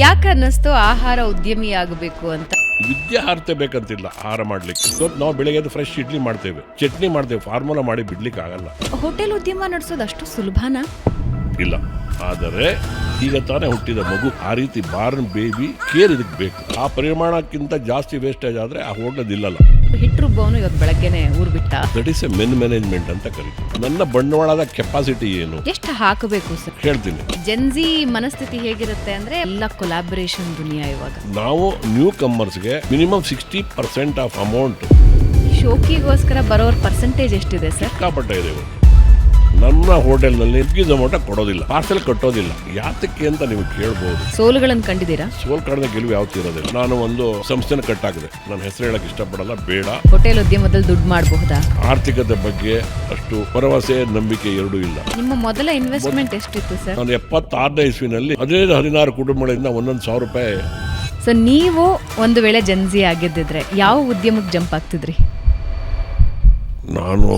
ಯಾಕೆ ಅನ್ನಿಸ್ತು ಆಹಾರ ಉದ್ಯಮಿ ಆಗಬೇಕು ಅಂತ? ವಿದ್ಯಾರ್ಹತೆ ಬೇಕಂತಿಲ್ಲ ಆಹಾರ ಮಾಡ್ಲಿಕ್ಕೆ. ನಾವು ಬೆಳಗ್ಗೆ ಫ್ರೆಶ್ ಇಡ್ಲಿ ಮಾಡ್ತೇವೆ, ಚಟ್ನಿ ಮಾಡ್ತೇವೆ, ಫಾರ್ಮುಲಾ ಮಾಡಿ ಬಿಡ್ಲಿಕ್ಕೆ ಆಗಲ್ಲ. ಹೋಟೆಲ್ ಉದ್ಯಮ ನಡೆಸೋದು ಅಷ್ಟು ಸುಲಭನಾ? ಇಲ್ಲ. ಆದರೆ ಈಗ ತಾನೇ ಹುಟ್ಟಿದ ಮಗು, ಆ ರೀತಿ ಬಾರ್ನ್ ಬೇಬಿ ಕೇರ್ ಇದಕ್ಕೆ ಬೇಕು. ಆ ಪರಿಮಾಣಕ್ಕಿಂತ ಜಾಸ್ತಿ ವೇಸ್ಟೇಜ್ ಆದ್ರೆ ಆ ಹೋಟೆಲ್ ಇಲ್ಲಲ್ಲ. ಹಿಟ್ಟು ರುಬ್ಬವನು ಇವತ್ತು ಬೆಳಗ್ಗೆನೆ ಊರ್ ಬಿಟ್ಟ. That is A men management ಅಂತ ಕರೀತೀವಿ. ನನ್ನ ಬಂಡವಾಳದ ಕೆಪಾಸಿಟಿ ಏನು ಎಷ್ಟು ಹಾಕಬೇಕು ಸರ್? ಹೇಳ್ತೀನಿ. ಜೆನ್ಜಿ ಮನಸ್ಥಿತಿ ಹೇಗಿರುತ್ತೆ ಅಂದ್ರೆ ಎಲ್ಲ ಕೊಲಾಬರೇಷನ್ ದುನಿಯಾ. ಇವಾಗ ನಾವು ನ್ಯೂ ಕಮ್ಮರ್ಸ್ಗೆ ಮಿನಿಮಮ್ 60% ಆಫ್ ಅಮೌಂಟ್ ಶೋಕಿಗೋಸ್ಕರ ಬರೋರ್ ಪರ್ಸೆಂಟೇಜ್ ಎಷ್ಟಿದೆ ಸರ್? ಸಿಕ್ಕಾಪಟ್ಟೆ ಇದೆ. ನನ್ನ ಹೋಟೆಲ್ನಲ್ಲಿ ಝೊಮ್ಯಾಟೊ ಕೊಡೋದಿಲ್ಲ, ಪಾರ್ಸೆಲ್ ಕಟ್ಟೋದಿಲ್ಲ. ಯಾತಕ್ಕೆ ಅಂತ ನೀವು ಕೇಳ್ಬೋದು. ಸೋಲುಗಳನ್ನು ಕಂಡಿದ್ದೀರಾ? ಸೋಲ್ ಕಳೆದ ಗೆಲುವು ಯಾವತ್ತೂ ಇರೋದಿಲ್ಲ. ನಾನು ಒಂದು ಸಂಸ್ಥೆನ ಕಟ್ಟಾಕಿದೆ, ನನ್ನ ಹೆಸರು ಹೇಳಕ್ ಇಷ್ಟಪಡಲ್ಲ, ಬೇಡ. ಹೋಟೆಲ್ ಉದ್ಯಮದಲ್ಲಿ ದುಡ್ಡು ಮಾಡಬಹುದಾ? ಆರ್ಥಿಕತೆ ಬಗ್ಗೆ ಅಷ್ಟು ಭರವಸೆ ನಂಬಿಕೆ ಎರಡೂ ಇಲ್ಲ. ನಿಮ್ಮ ಮೊದಲ ಇನ್ವೆಸ್ಟ್ಮೆಂಟ್ ಎಷ್ಟಿತ್ತು ಸರ್? ನಾನು 76ನೇ ಇಸ್ವಿನಲ್ಲಿ 15-16 ಕುಟುಂಬಗಳಿಂದ 1,100 ರೂಪಾಯಿ. ಸೊ ನೀವು ಒಂದು ವೇಳೆ ಜೆನ್ಜಿ ಆಗಿದ್ದಿದ್ರೆ ಯಾವ ಉದ್ಯಮಕ್ಕೆ ಜಂಪ್ ಆಗ್ತಿದ್ರಿ? ನಾನು